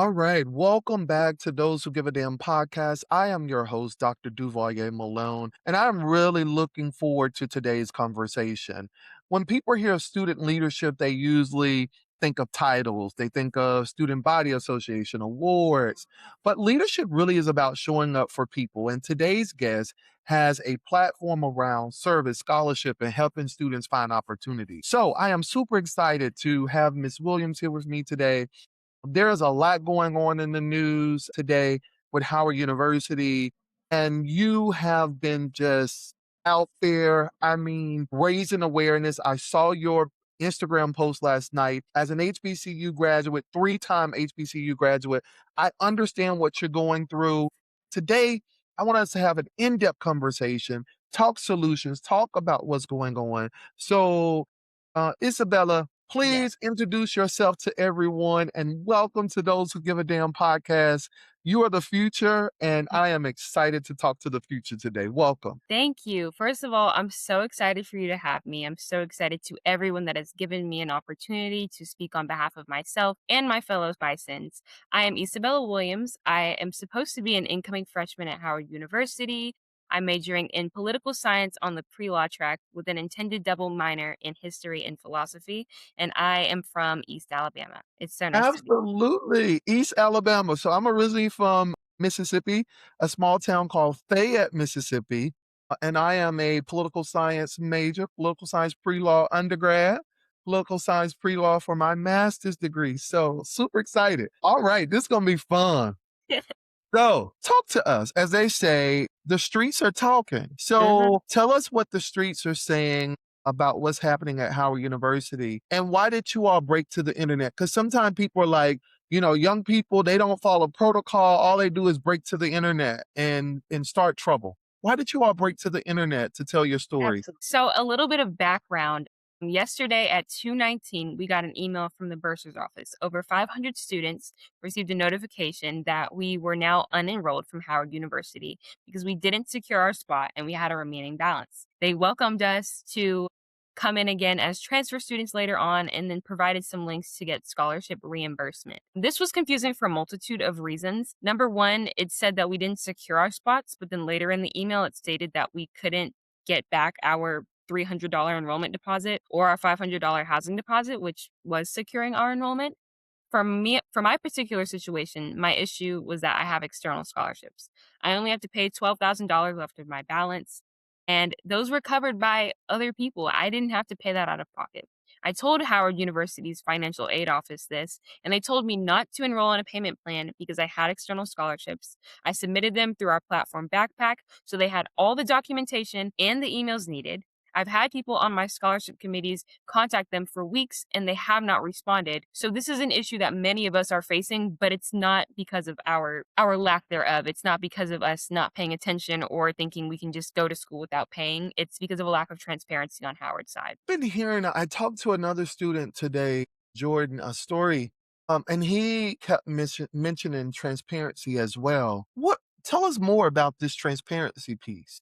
All right. Welcome back to Those Who Give a Damn podcast. I am your host, Dr. Duvalier Malone, and I'm really looking forward to today's conversation. When people hear student leadership, they usually think of titles, they think of student body association awards, but leadership really is about showing up for people. And today's guest has a platform around service, scholarship, and helping students find opportunity. So I am super excited to have Miss Williams here with me today. There's a lot going on in the news today with Howard University, and you have been just out there. I mean, raising awareness. I saw your Instagram post last night as an HBCU graduate, three-time HBCU graduate. I understand what you're going through. Today, I want us to have an in-depth conversation, talk solutions, talk about what's going on. So, Isabella, Yes. please introduce yourself to everyone and welcome to Those Who Give a Damn podcast. You are the future, and I am excited to talk to the future today. Welcome. Thank you. First of all, I'm so excited for you to have me. I'm so excited to everyone that has given me an opportunity to speak on behalf of myself and my fellow Bisons. I am Isabella Williams. I am supposed to be an incoming freshman at Howard University. I'm majoring in political science on the pre-law track with an intended double minor in history and philosophy, and I am from East Alabama. It's so nice to be. Absolutely. East Alabama. So I'm originally from Mississippi, a small town called Fayette, Mississippi. And I am a political science major, political science pre-law undergrad, political science pre-law for my master's degree. So super excited. All right, this is going to be fun. So, talk to us. As they say, the streets are talking. Mhm. So, tell us what the streets are saying about what's happening at Howard University and why did you all break to the internet? Because sometimes people are like, young people, they don't follow protocol. All they do is break to the internet and start trouble. Why did you all break to the internet to tell your story? Absolutely. So a little bit of background. Yesterday at 2:19, we got an email from the bursar's office. Over 500 students received a notification that we were now unenrolled from Howard University because we didn't secure our spot and we had a remaining balance. They welcomed us to come in again as transfer students later on and then provided some links to get scholarship reimbursement. This was confusing for a multitude of reasons. Number one, it said that we didn't secure our spots, but then later in the email, it stated that we couldn't get back our $300 enrollment deposit or our $500 housing deposit, which was securing our enrollment. For my particular situation, my issue was that I have external scholarships. I only have to pay $12,000 left of my balance, and those were covered by other people. I didn't have to pay that out of pocket. I told Howard University's financial aid office this, and they told me not to enroll in a payment plan because I had external scholarships. I submitted them through our platform backpack, so they had all the documentation and the emails needed. I've had people on my scholarship committees contact them for weeks and they have not responded. So this is an issue that many of us are facing, but it's not because of our lack thereof. It's not because of us not paying attention or thinking we can just go to school without paying. It's because of a lack of transparency on Howard's side. Been hearing, I talked to another student today, Jordan, a story, and he kept mentioning transparency as well. Tell us more about this transparency piece.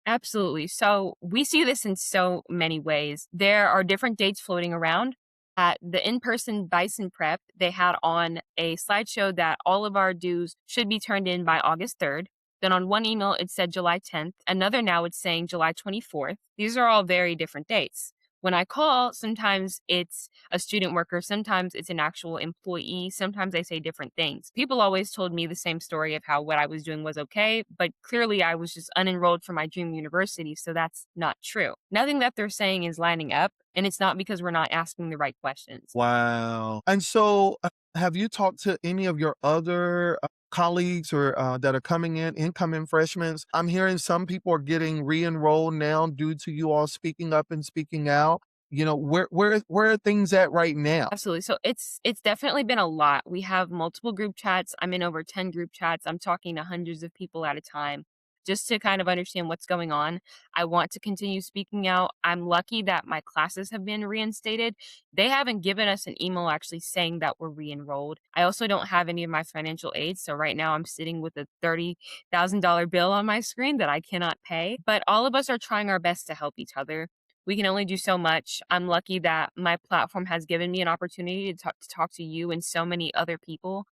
Absolutely. So we see this in so many ways. There are different dates floating around. At the in person Bison Prep, they had on a slideshow that all of our dues should be turned in by August 3rd. Then on one email, it said July 10th. Another now it's saying July 24th. These are all very different dates. When I call, sometimes it's a student worker, sometimes it's an actual employee, sometimes they say different things. People always told me the same story of how what I was doing was okay, but clearly I was just unenrolled from my dream university, so that's not true. Nothing that they're saying is lining up, and it's not because we're not asking the right questions. Wow. And so, have you talked to any of your other colleagues or that are coming in, incoming freshmen? I'm hearing some people are getting re-enrolled now due to you all speaking up and speaking out. Where are things at right now? Absolutely. So it's definitely been a lot. We have multiple group chats. I'm in over 10 group chats. I'm talking to hundreds of people at a time just to kind of understand what's going on. I want to continue speaking out. I'm lucky that my classes have been reinstated. They haven't given us an email actually saying that we're re-enrolled. I also don't have any of my financial aid. So right now I'm sitting with a $30,000 bill on my screen that I cannot pay. But all of us are trying our best to help each other. We can only do so much. I'm lucky that my platform has given me an opportunity to talk to you and so many other people.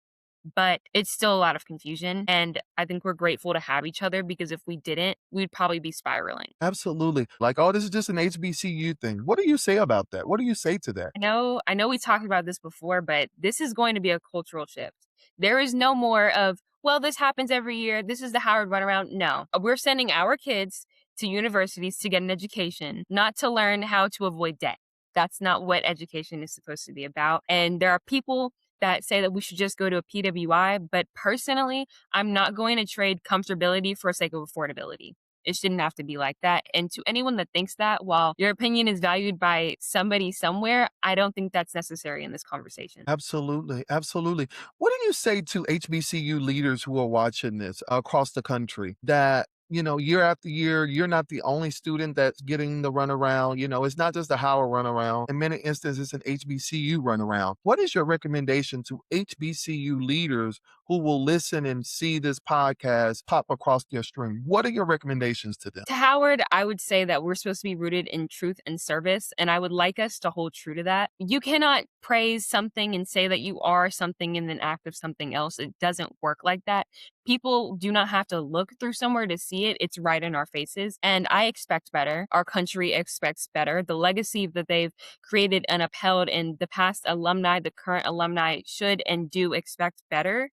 but it's still a lot of confusion. And I think we're grateful to have each other because if we didn't, we'd probably be spiraling. Absolutely. Like, "Oh, this is just an HBCU thing." What do you say about that? What do you say to that? I know we talked about this before, but this is going to be a cultural shift. There is no more of, well, this happens every year. This is the Howard runaround. No, we're sending our kids to universities to get an education, not to learn how to avoid debt. That's not what education is supposed to be about. And there are people that say that we should just go to a PWI, but personally, I'm not going to trade comfortability for sake of affordability. It shouldn't have to be like that. And to anyone that thinks that, while your opinion is valued by somebody somewhere, I don't think that's necessary in this conversation. Absolutely, absolutely. What do you say to HBCU leaders who are watching this across the country that, year after year, you're not the only student that's getting the runaround. It's not just a Howard runaround. In many instances, it's an HBCU runaround. What is your recommendation to HBCU leaders who will listen and see this podcast pop across their stream? What are your recommendations to them? To Howard, I would say that we're supposed to be rooted in truth and service, and I would like us to hold true to that. You cannot praise something and say that you are something and then act of something else. It doesn't work like that. People do not have to look through somewhere to see it. It's right in our faces. And I expect better. Our country expects better. The legacy that they've created and upheld in the past alumni, the current alumni should and do expect better.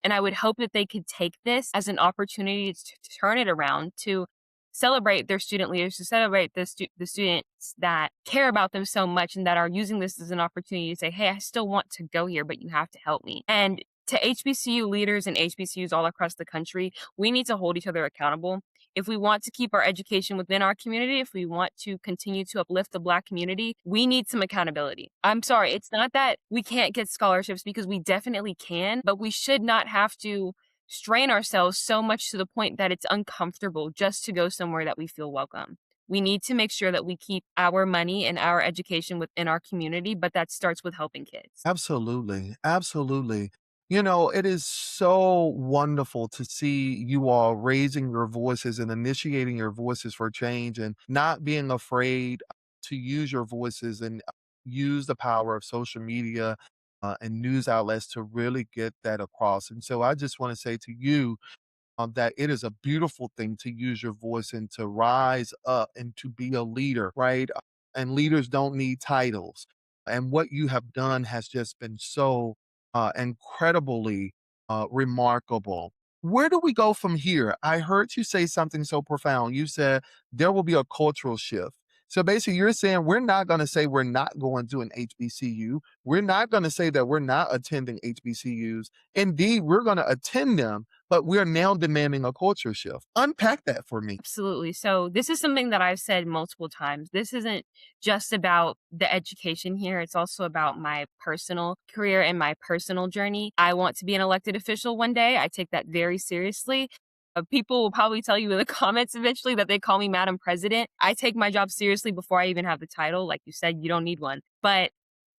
And I would hope that they could take this as an opportunity to turn it around, to celebrate their student leaders, to celebrate the students that care about them so much and that are using this as an opportunity to say, hey, I still want to go here, but you have to help me. And to HBCU leaders and HBCUs all across the country, we need to hold each other accountable. If we want to keep our education within our community, if we want to continue to uplift the Black community, we need some accountability. I'm sorry, it's not that we can't get scholarships because we definitely can, but we should not have to strain ourselves so much to the point that it's uncomfortable just to go somewhere that we feel welcome. We need to make sure that we keep our money and our education within our community, but that starts with helping kids. Absolutely. Absolutely. It is so wonderful to see you all raising your voices and initiating your voices for change and not being afraid to use your voices and use the power of social media and news outlets to really get that across. And so I just want to say to you, that it is a beautiful thing to use your voice and to rise up and to be a leader, right? And leaders don't need titles. And what you have done has just been so incredibly remarkable. Where do we go from here? I heard you say something so profound. You said there will be a cultural shift. So basically, you're saying we're not going to say we're not going to an HBCU. We're not going to say that we're not attending HBCUs. Indeed, we're going to attend them, but we're now demanding a culture shift. Unpack that for me. Absolutely. So, this is something that I've said multiple times. This isn't just about the education here, it's also about my personal career and my personal journey. I want to be an elected official one day. I take that very seriously. People will probably tell you in the comments eventually that they call me Madam President. I take my job seriously before I even have the title. Like you said, you don't need one. But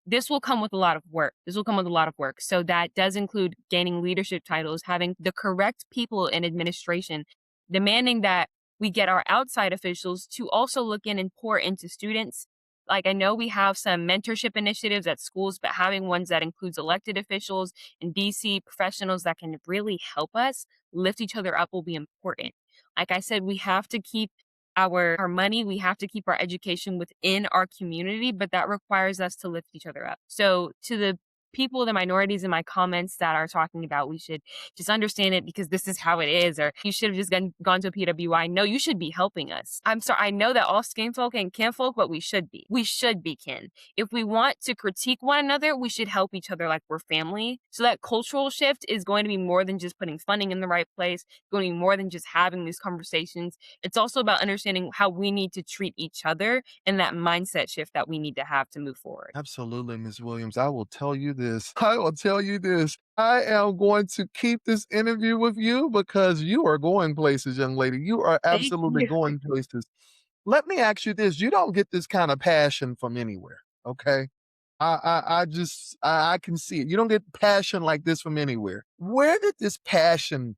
this will come with a lot of work. This will come with a lot of work. So that does include gaining leadership titles, having the correct people in administration, demanding that we get our outside officials to also look in and pour into students. Like, I know we have some mentorship initiatives at schools, but having ones that includes elected officials and DC professionals that can really help us lift each other up will be important. Like I said, we have to keep our money, we have to keep our education within our community, but that requires us to lift each other up. So to the people, the minorities in my comments that are talking about we should just understand it because this is how it is, or you should have just gone to a PWI. No, you should be helping us. I'm sorry, I know that all skin folk and kin folk, but we should be. We should be kin. If we want to critique one another, we should help each other like we're family. So that cultural shift is going to be more than just putting funding in the right place. It's going to be more than just having these conversations. It's also about understanding how we need to treat each other and that mindset shift that we need to have to move forward. Absolutely, Ms. Williams. I will tell you this. I will tell you this. I am going to keep this interview with you because you are going places, young lady. You are Thank absolutely you. going places. Let me ask you this. You don't get this kind of passion from anywhere. Okay. I can see it. You don't get passion like this from anywhere. Where did this passion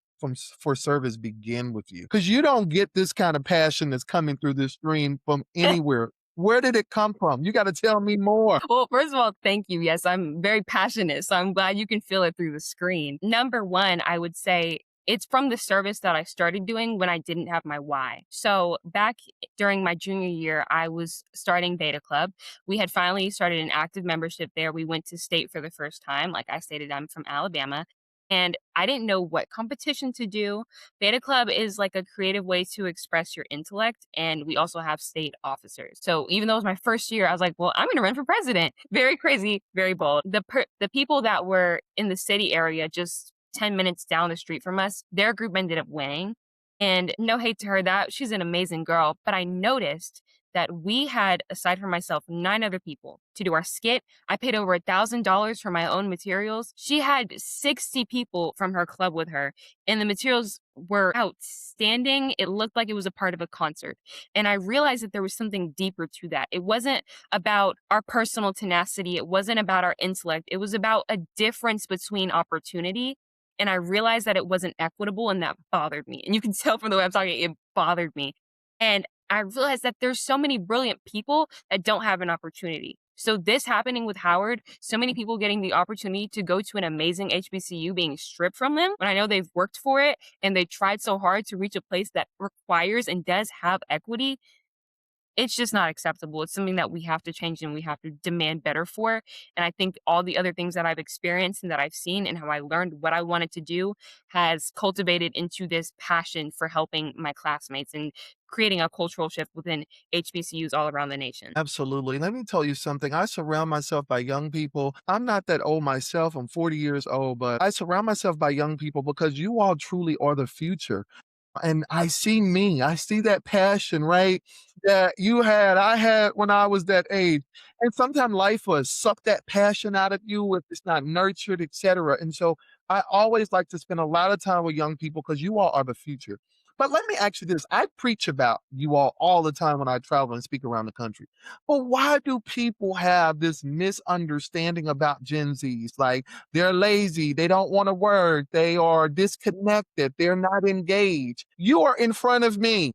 for service begin with you? Because you don't get this kind of passion that's coming through this stream from anywhere. Where did it come from? You gotta tell me more. Well, first of all, thank you. Yes, I'm very passionate, so I'm glad you can feel it through the screen. Number one, I would say it's from the service that I started doing when I didn't have my why. So back during my junior year, I was starting Beta Club. We had finally started an active membership there. We went to state for the first time. Like I stated, I'm from Alabama. And I didn't know what competition to do. Beta Club is like a creative way to express your intellect, and we also have state officers. So even though it was my first year, I was like, "Well, I'm going to run for president." Very crazy, very bold. The people that were in the city area, just 10 minutes down the street from us, their group ended up winning. And no hate to her, that she's an amazing girl. But I noticed that we had, aside from myself, 9 other people to do our skit. I paid over $1,000 for my own materials. She had 60 people from her club with her, and the materials were outstanding. It looked like it was a part of a concert. And I realized that there was something deeper to that. It wasn't about our personal tenacity, it wasn't about our intellect, it was about a difference between opportunity. And I realized that it wasn't equitable, and that bothered me. And you can tell from the way I'm talking, it bothered me. And I realized that there's so many brilliant people that don't have an opportunity. So this happening with Howard, so many people getting the opportunity to go to an amazing HBCU being stripped from them when I know they've worked for it and they tried so hard to reach a place that requires and does have equity. It's just not acceptable. It's something that we have to change and we have to demand better for. And I think all the other things that I've experienced and that I've seen and how I learned what I wanted to do has cultivated into this passion for helping my classmates and creating a cultural shift within HBCUs all around the nation. Absolutely. Let me tell you something. I surround myself by young people. I'm not that old myself. I'm 40 years old, but I surround myself by young people because you all truly are the future. And I see me, I see that passion, right? That you had, I had when I was that age. And sometimes life will suck that passion out of you if it's not nurtured, etc. And so I always like to spend a lot of time with young people because you all are the future. But let me ask you this. I preach about you all the time when I travel and speak around the country. But why do people have this misunderstanding about Gen Zs? Like they're lazy, they don't wanna work, they are disconnected, they're not engaged. You are in front of me.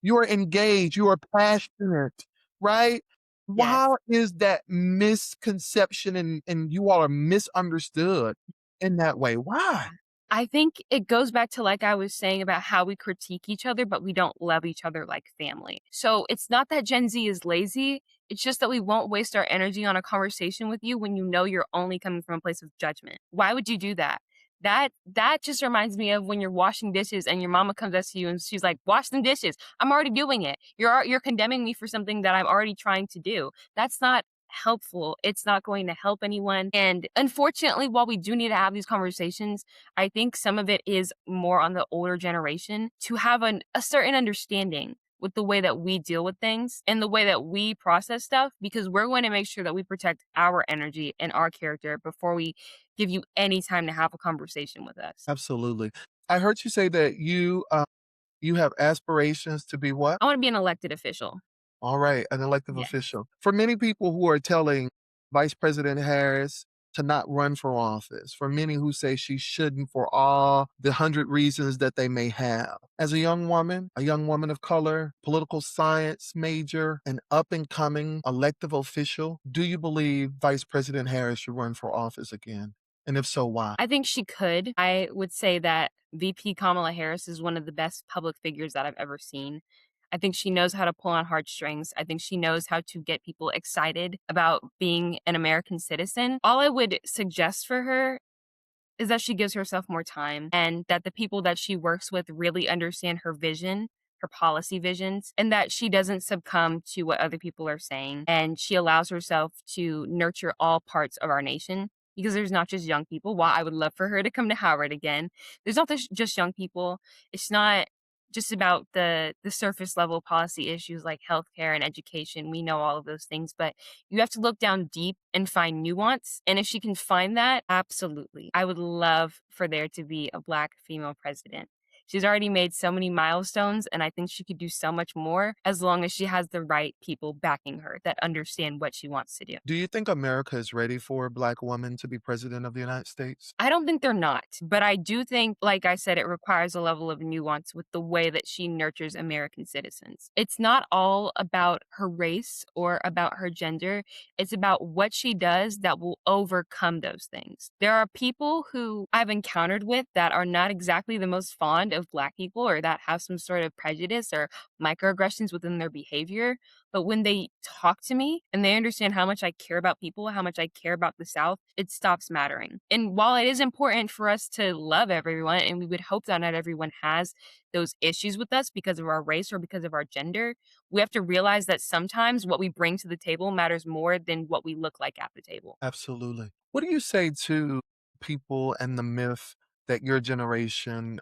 You are engaged, you are passionate, right? Why Yes. is that misconception and you all are misunderstood in that way? Why? I think it goes back to like I was saying about how we critique each other, but we don't love each other like family. So it's not that Gen Z is lazy. It's just that we won't waste our energy on a conversation with you when you know you're only coming from a place of judgment. Why would you do that? That just reminds me of when you're washing dishes and your mama comes up to you and she's like, "Wash them dishes." I'm already doing it. You're condemning me for something that I'm already trying to do. That's not helpful. It's not going to help anyone. And unfortunately, while we do need to have these conversations, I think some of it is more on the older generation to have a certain understanding with the way that we deal with things and the way that we process stuff, because we're going to make sure that we protect our energy and our character before we give you any time to have a conversation with us. Absolutely. I heard you say that you have aspirations to be what? I want to be an elected official. All right, an elective Yes. official. For many people who are telling Vice President Harris to not run for office, for many who say she shouldn't for all the hundred reasons that they may have. As a young woman of color, political science major, an up and coming elective official, do you believe Vice President Harris should run for office again? And if so, why? I think she could. I would say that VP Kamala Harris is one of the best public figures that I've ever seen. I think she knows how to pull on heartstrings. I think she knows how to get people excited about being an American citizen. All I would suggest for her is that she gives herself more time and that the people that she works with really understand her vision, her policy visions, and that she doesn't succumb to what other people are saying. And she allows herself to nurture all parts of our nation, because there's not just young people. While I would love for her to come to Howard again, there's not just young people. It's not just about the surface level policy issues like healthcare and education. We know all of those things, but you have to look down deep and find nuance. And if she can find that, absolutely. I would love for there to be a Black female president. She's already made so many milestones, and I think she could do so much more as long as she has the right people backing her that understand what she wants to do. Do you think America is ready for a Black woman to be president of the United States? I don't think they're not, but I do think, like I said, it requires a level of nuance with the way that she nurtures American citizens. It's not all about her race or about her gender. It's about what she does that will overcome those things. There are people who I've encountered with that are not exactly the most fond of Black people or that have some sort of prejudice or microaggressions within their behavior. But when they talk to me and they understand how much I care about people, how much I care about the South, it stops mattering. And while it is important for us to love everyone, and we would hope that not everyone has those issues with us because of our race or because of our gender, we have to realize that sometimes what we bring to the table matters more than what we look like at the table. Absolutely. What do you say to people and the myth that your generation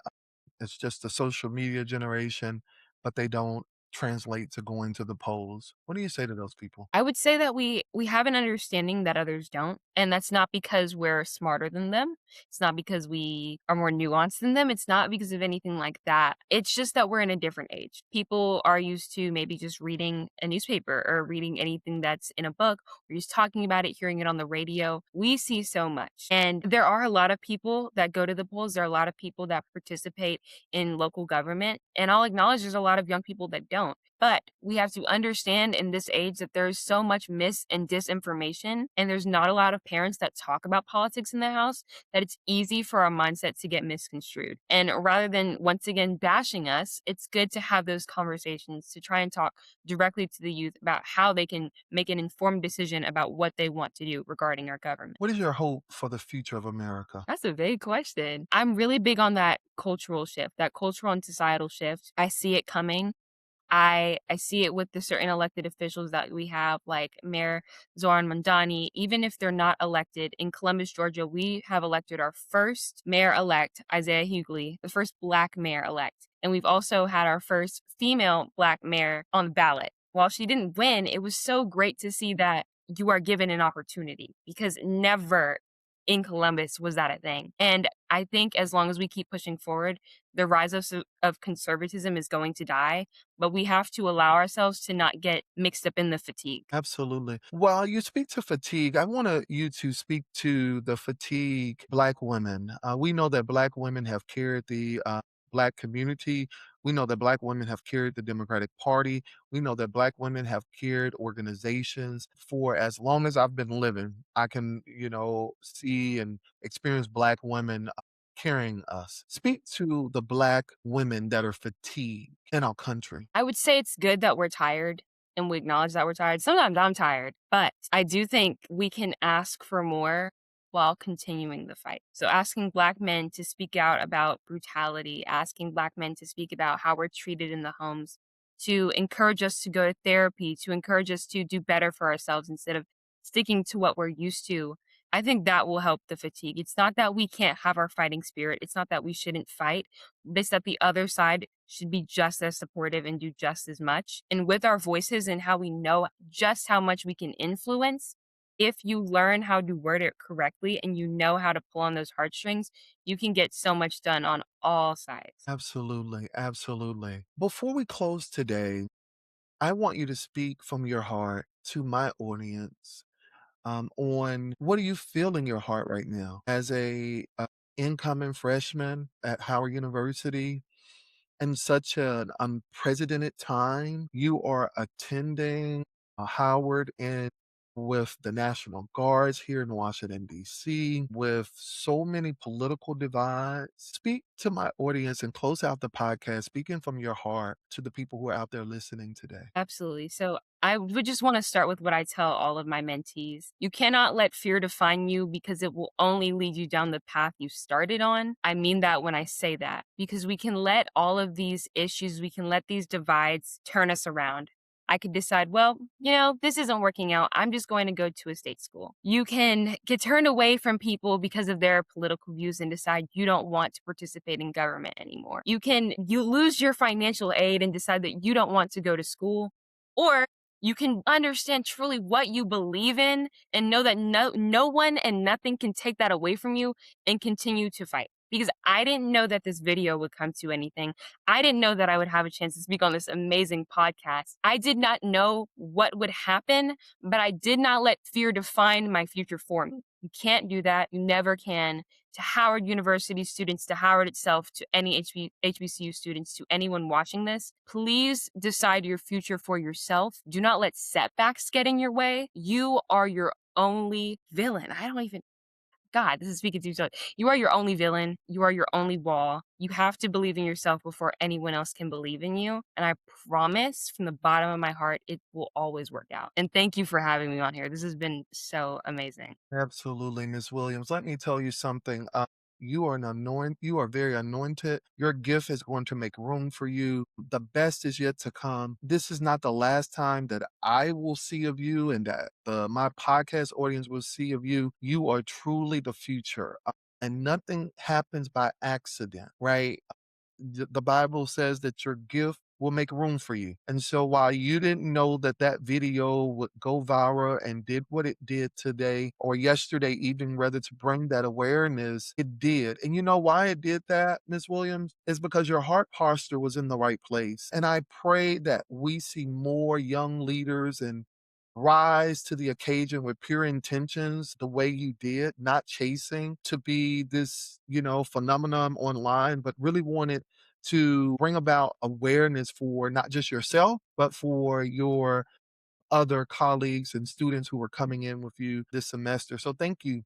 is just a social media generation, but they don't translate to going to the polls? What do you say to those people? I would say that we have an understanding that others don't, and that's not because we're smarter than them. It's not because we are more nuanced than them. It's not because of anything like that. It's just that we're in a different age. People are used to maybe just reading a newspaper or reading anything that's in a book or just talking about it, hearing it on the radio. We see so much. And there are a lot of people that go to the polls. There are a lot of people that participate in local government. And I'll acknowledge there's a lot of young people that don't. But we have to understand in this age that there's so much mis and disinformation, and there's not a lot of parents that talk about politics in the house that it's easy for our mindset to get misconstrued. And rather than once again bashing us, it's good to have those conversations to try and talk directly to the youth about how they can make an informed decision about what they want to do regarding our government. What is your hope for the future of America? That's a big question. I'm really big on that cultural shift, that cultural and societal shift. I see it coming. I see it with the certain elected officials that we have, like Mayor Zoran Mandani. Even if they're not elected, in Columbus, Georgia, we have elected our first mayor-elect, Isaiah Hughley, the first Black mayor-elect. And we've also had our first female Black mayor on the ballot. While she didn't win, it was so great to see that you are given an opportunity because never in Columbus was that a thing. And I think as long as we keep pushing forward, the rise of conservatism is going to die, but we have to allow ourselves to not get mixed up in the fatigue. Absolutely. While you speak to fatigue, I want you to speak to the fatigue Black women. We know that Black women have carried the Black community. We know that Black women have carried the Democratic Party. We know that Black women have carried organizations for as long as I've been living. I can, see and experience Black women carrying us. Speak to the Black women that are fatigued in our country. I would say it's good that we're tired and we acknowledge that we're tired. Sometimes I'm tired, but I do think we can ask for more while continuing the fight. So asking Black men to speak out about brutality, asking Black men to speak about how we're treated in the homes, to encourage us to go to therapy, to encourage us to do better for ourselves instead of sticking to what we're used to. I think that will help the fatigue. It's not that we can't have our fighting spirit. It's not that we shouldn't fight. It's that the other side should be just as supportive and do just as much. And with our voices and how we know just how much we can influence, if you learn how to word it correctly and you know how to pull on those heartstrings, you can get so much done on all sides. Absolutely. Absolutely. Before we close today, I want you to speak from your heart to my audience on what do you feel in your heart right now as a incoming freshman at Howard University in such an unprecedented time. You are attending Howard and with the National Guards here in Washington, D.C., with so many political divides. Speak to my audience and close out the podcast, speaking from your heart to the people who are out there listening today. Absolutely. So I would just want to start with what I tell all of my mentees. You cannot let fear define you because it will only lead you down the path you started on. I mean that when I say that, because we can let all of these issues, we can let these divides turn us around. I could decide, well, this isn't working out. I'm just going to go to a state school. You can get turned away from people because of their political views and decide you don't want to participate in government anymore. You lose your financial aid and decide that you don't want to go to school. Or you can understand truly what you believe in and know that no one and nothing can take that away from you and continue to fight. because I didn't know that this video would come to anything. I didn't know that I would have a chance to speak on this amazing podcast. I did not know what would happen, but I did not let fear define my future for me. You can't do that. You never can. To Howard University students, to Howard itself, to any HBCU students, to anyone watching this, please decide your future for yourself. Do not let setbacks get in your way. You are your only villain. I don't even, God, this is speaking to you. So you are your only villain. You are your only wall. You have to believe in yourself before anyone else can believe in you. And I promise from the bottom of my heart, it will always work out. And thank you for having me on here. This has been so amazing. Absolutely, Miss Williams. Let me tell you something. You are very anointed. Your gift is going to make room for you. The best is yet to come. This is not the last time that I will see of you and that my podcast audience will see of you. You are truly the future. And nothing happens by accident, right? The Bible says that your gift will make room for you. And so while you didn't know that that video would go viral and did what it did today or yesterday evening, rather to bring that awareness, it did. And you know why it did that, Miss Williams? Is because your heart posture was in the right place. And I pray that we see more young leaders and rise to the occasion with pure intentions the way you did, not chasing to be this, phenomenon online, but really wanted to bring about awareness for not just yourself, but for your other colleagues and students who are coming in with you this semester. So thank you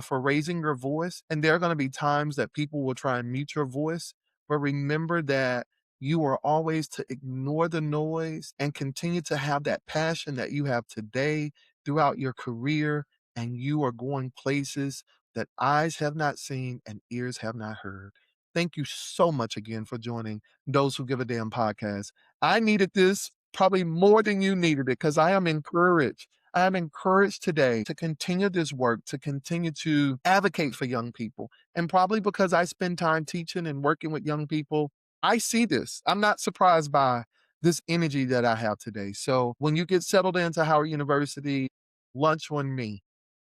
for raising your voice. And there are going to be times that people will try and mute your voice, but remember that you are always to ignore the noise and continue to have that passion that you have today throughout your career. And you are going places that eyes have not seen and ears have not heard. Thank you so much again for joining Those Who Give a Damn podcast. I needed this probably more than you needed it because I am encouraged. I am encouraged today to continue this work, to continue to advocate for young people. And probably because I spend time teaching and working with young people, I see this. I'm not surprised by this energy that I have today. So when you get settled into Howard University, lunch on me.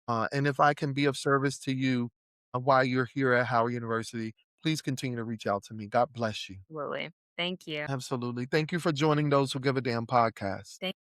And if I can be of service to you while you're here at Howard University, please continue to reach out to me. God bless you. Absolutely. Thank you. Absolutely. Thank you for joining Those Who Give a Damn podcast. Thank